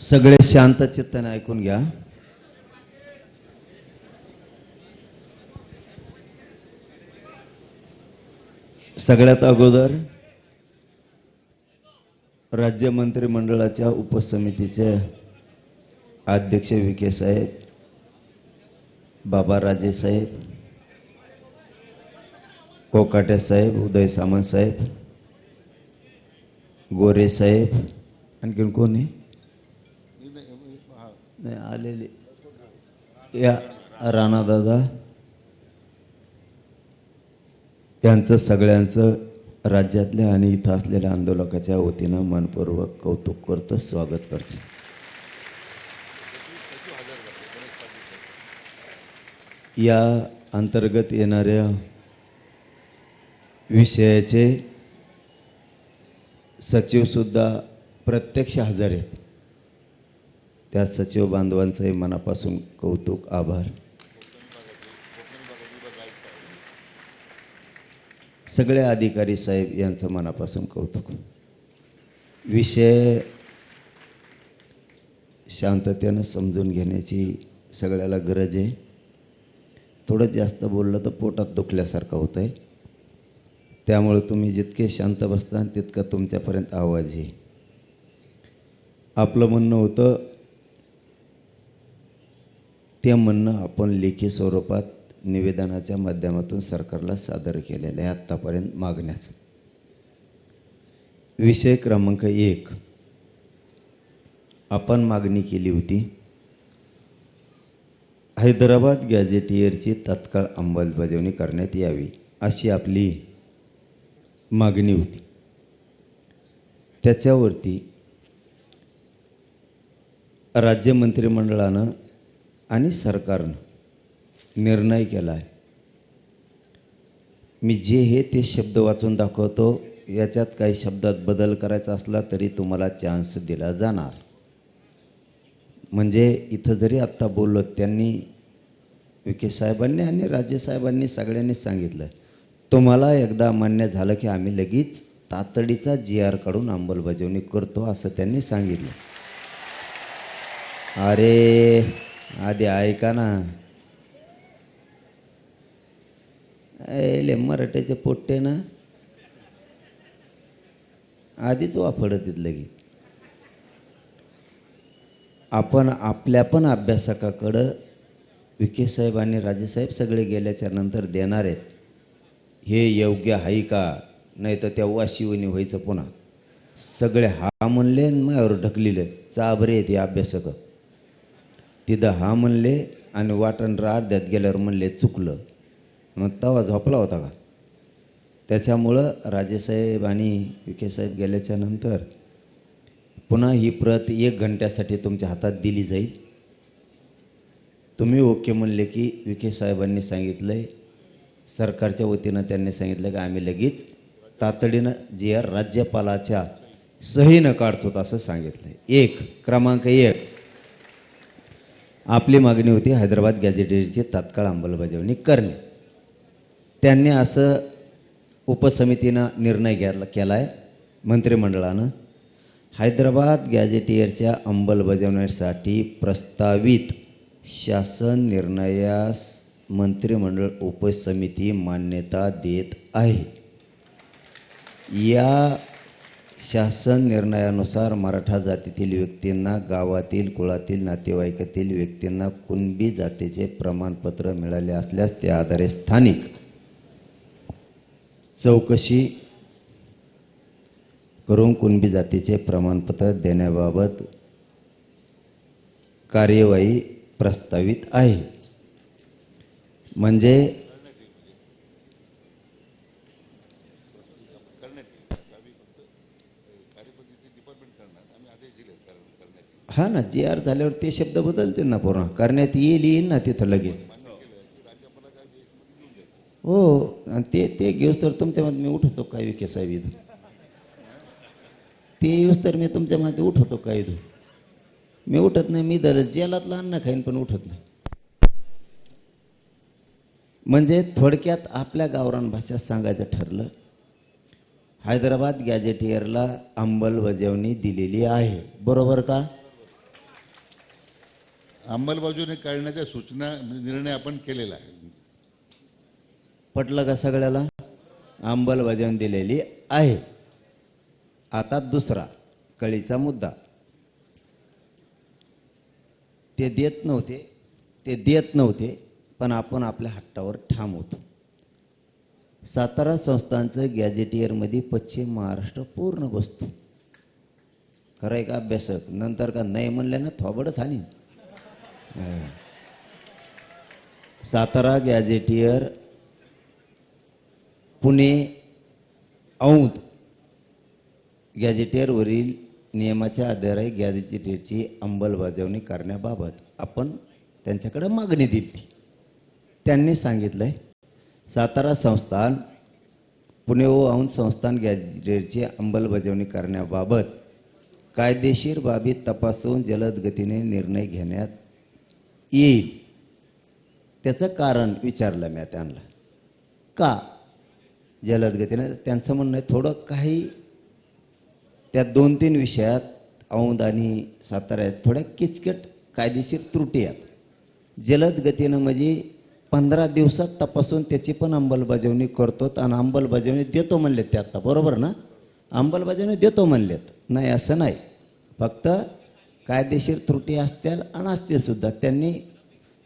सगळे शांत चित्ताने ऐकून घ्या. सगळ्यात अगोदर राज्य मंत्रिमंडळाच्या उपसमितीचे अध्यक्ष विखे साहेब, बाबा राजे साहेब, कोकाटे साहेब, उदय सामंत साहेब, गोरे साहेब, आणखीन कोणी नाही आलेले, या राणा दादा, त्यांचं सगळ्यांचं राज्यातल्या आणि इथं असलेल्या आंदोलकाच्या वतीनं मनपूर्वक कौतुक करतो, स्वागत करतो. या अंतर्गत येणाऱ्या विषयाचे सचिव सुद्धा प्रत्यक्ष हजर आहेत. त्या सचिव बांधवांचंही मनापासून कौतुक, आभार. सगळे अधिकारी साहेब यांचं मनापासून कौतुक. विषय शांततेनं समजून घेण्याची सगळ्याला गरज आहे. थोडं जास्त बोललं तर पोटात दुखल्यासारखं होत आहे. त्यामुळे तुम्ही जितके शांत बसता तितकं तुमच्यापर्यंत आवाज येईल. आपलं म्हणणं होतं ते म्हणणं आपण लेखी स्वरूपात निवेदनाच्या माध्यमातून सरकारला सादर केलेलं आहे आत्तापर्यंत मागण्याचा. विषय क्रमांक 1, आपण मागणी केली होती हैदराबाद गॅझेटियरची तत्काळ अंमलबजावणी करण्यात यावी, अशी आपली मागणी होती. त्याच्यावरती राज्य मंत्रिमंडळानं आणि सरकारनं निर्णय केला आहे. मी जे हे ते शब्द वाचून दाखवतो. याच्यात काही शब्दात बदल करायचा असला तरी तुम्हाला चान्स दिला जाणार. म्हणजे इथं जरी आत्ता बोललो त्यांनी, विखे साहेबांनी आणि राज्यसाहेबांनी सगळ्यांनी सांगितलं, तुम्हाला एकदा मान्य झालं की आम्ही लगेच तातडीचा GR काढून अंमलबजावणी करतो, असं त्यांनी सांगितलं. अरे आधी ऐका ना, मराठ्याचे पोट्टे ना आधीच वापरत लगे. आपण आपल्या पण अभ्यासकाकडं विखे साहेब आणि राजेसाहेब सगळे गेल्याच्या नंतर देणार आहेत. हे योग्य आहे का, नाही तर त्या वाशिवणी व्हायचं पुन्हा. सगळे हा म्हणले माझ्यावर ढकलिले, चाबरे ते अभ्यासक. तिथं हा म्हणले आणि वाटण अर्ध्यात गेल्यावर म्हणले चुकलं. मग तवा झोपला होता का? त्याच्यामुळं राजेसाहेब आणि विखे साहेब गेल्याच्या नंतर पुन्हा ही प्रत 1 घंट्यासाठी तुमच्या हातात दिली जाईल. तुम्ही ओके म्हणले की विखे साहेबांनी सांगितलंय, सरकारच्या वतीनं त्यांनी सांगितलं की आम्ही लगेच तातडीनं GR राज्यपालाच्या सहीनं काढतो असं सांगितलंय. क्रमांक 1 आपली मागणी होती हैदराबाद गॅझेटियरची तात्काळ अंमलबजावणी करणे. त्यांनी असं उपसमितीनं निर्णय केला आहे मंत्रिमंडळानं. हैदराबाद गॅझेटियरच्या अंमलबजावणीसाठी प्रस्तावित शासन निर्णयास मंत्रिमंडळ उपसमिती मान्यता देत आहे. या शासन निर्णयानुसार मराठा जातीतील व्यक्तींना, गावातील कुळातील नातेवाईकातील व्यक्तींना कुणबी जातीचे प्रमाणपत्र मिळाले असल्यास त्या आधारे स्थानिक चौकशी करून कुणबी जातीचे प्रमाणपत्र देण्याबाबत कार्यवाही प्रस्तावित आहे. म्हणजे हा ना, GR झाल्यावर ते शब्द बदलते ना, पूर्ण करण्यात येईल ना तिथं लगेच. हो, ते घेऊस तर तुमच्यामध्ये मी उठवतो काय विखे साहेब इथं. ते येऊस तर मी तुमच्यामध्ये उठवतो काय इथं. मी उठत नाही. मी दर जेलातला अन्न खाईन पण उठत नाही. म्हणजे थोडक्यात आपल्या गावरान भाषेत सांगायचं ठरलं, हैदराबाद गॅझेटियरला अंमलबजावणी दिलेली आहे. बरोबर का? अंमलबजावणी करण्याच्या सूचना निर्णय आपण केलेला आहे. पटलं का सगळ्याला? अंमलबजावणी दिलेली आहे. आता दुसरा कळीचा मुद्दा. ते देत नव्हते पण आपण आपल्या हट्टावर ठाम होतो. सातारा संस्थांचं गॅजेटियरमध्ये पश्चिम महाराष्ट्र पूर्ण बसतो. खरंय का अभ्यासक? नंतर का नाही म्हणले ना थोबडच हानी. सातारा गॅजेटियर, पुणे औंध गॅजेटियरवरील नियमाच्या आधारे गॅजेटियरची अंमलबजावणी करण्याबाबत आपण त्यांच्याकडे मागणी दिली. त्यांनी सांगितलंय सातारा संस्थान, पुणे व औंध संस्थान गॅजेटियरची अंमलबजावणी करण्याबाबत कायदेशीर बाबी तपासून जलद गतीने निर्णय घेण्यात येईल. त्याचं कारण विचारलं मी त्यांना, का जलद गतीने? त्यांचं म्हणणं आहे थोडं काही त्या 2-3 विषयात औंध आणि साताऱ्यात थोड्या किचकट कायदेशीर त्रुटी आहेत. जलद गतीनं म्हणजे 15 दिवसात तपासून त्याची पण अंमलबजावणी करतो आणि अंमलबजावणी देतो म्हणलेत ते. आता बरोबर ना? अंमलबजावणी देतो म्हणलेत. नाही असं नाही, फक्त कायदेशीर त्रुटी असतील आणि असतील सुद्धा. त्यांनी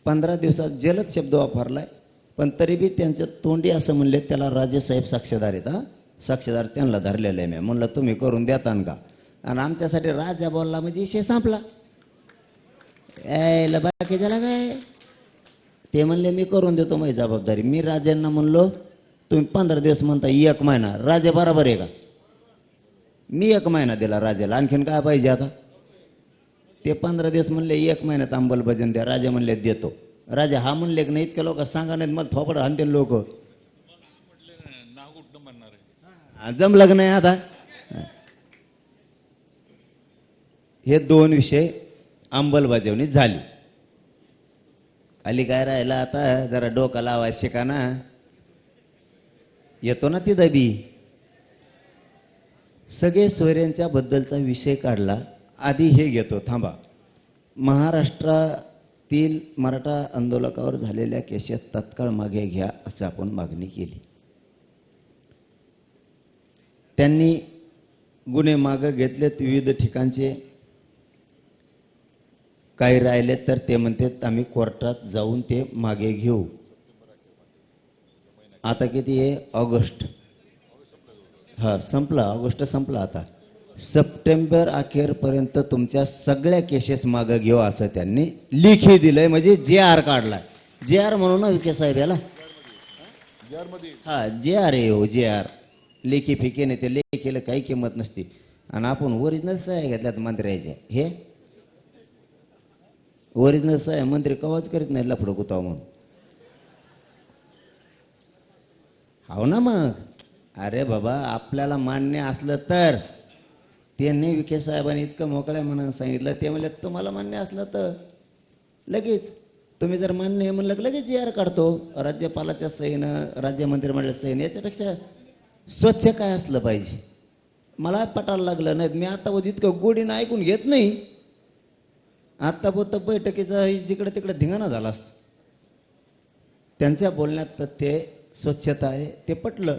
15 दिवसात जलद शब्द वापरलाय, पण तरी बी त्यांचं तोंडी असं म्हणले त्याला राजेसाहेब साक्षीदार आहेत. साक्षीदार त्यांना धरलेलं आहे. मी म्हणलं तुम्ही करून देतान का? आणि आमच्यासाठी राजा बोलला म्हणजे विषय संपला. बाकी झाला काय? ते म्हणले मी करून देतो, माझी जबाबदारी. मी राजांना म्हणलो तुम्ही 15 दिवस म्हणता 1 महिना. राजा बरोबर आहे का? मी 1 महिना दिला राजाला, आणखीन काय पाहिजे आता? ते 15 दिवस म्हणले 1 महिन्यात अंमलबजावणी द्या. राजा म्हणले देतो. राजा हा म्हणले की नाही इतक्या लोक सांगा नाहीत मला थोपड हाणतील लोक. जमलं नाही आता. हे 2 विषय अंमलबजावणी झाली. खाली काय राहिला आता? जरा डोकं लावाय शिका ना. येतो ना ती दबी. सगळे सोयऱ्यांच्या बद्दलचा विषय काढला. आधी हे घेतो, थांबा. महाराष्ट्रातील मराठा आंदोलकावर झालेल्या केसेस तत्काळ मागे घ्या असं आपण मागणी केली. त्यांनी गुन्हे मागे घेतलेत विविध ठिकाणचे. काही राहिले तर ते म्हणतात आम्ही कोर्टात जाऊन ते मागे घेऊ. आता किती आहे? ऑगस्ट. संपला. ऑगस्ट संपला. आता सप्टेंबर अखेरपर्यंत तुमच्या सगळ्या केसेस मागे घेऊ असं त्यांनी लेखी दिलंय. म्हणजे JR काढलाय. JR म्हणून ना विखे साहेब याला. JR आहे हो, JR. लेखी फिके नाही. ते लेखीला काही किंमत नसती. आणि आपण ओरिजिनल सह्या घेतल्यात मंत्र्याच्या. हे ओरिजिनल सह्या मंत्री कवाच करीत नाही लफडं कुताव म्हणून. हो ना मग. अरे बाबा आपल्याला मान्य असलं तर. त्यांनी विखे साहेबांनी इतकं मोकळ्या मनानं सांगितलं. ते म्हणले तुम्हाला मान्य असलं तर लगेच. तुम्ही जर मान्य आहे म्हणलं लगेच JR काढतो राज्यपालाच्या सहीनं, राज्य मंत्रिमंडळाच्या सहीनं. याच्यापेक्षा स्वच्छ काय असलं पाहिजे? मला पटायला लागलं नाही. मी आता इतकं गोडीनं ऐकून घेत नाही. आता बोलत बैठकीचा जिकडे तिकडे धिंगाणा झाला असतं. त्यांच्या बोलण्यात तथ्य स्वच्छता आहे ते पटलं.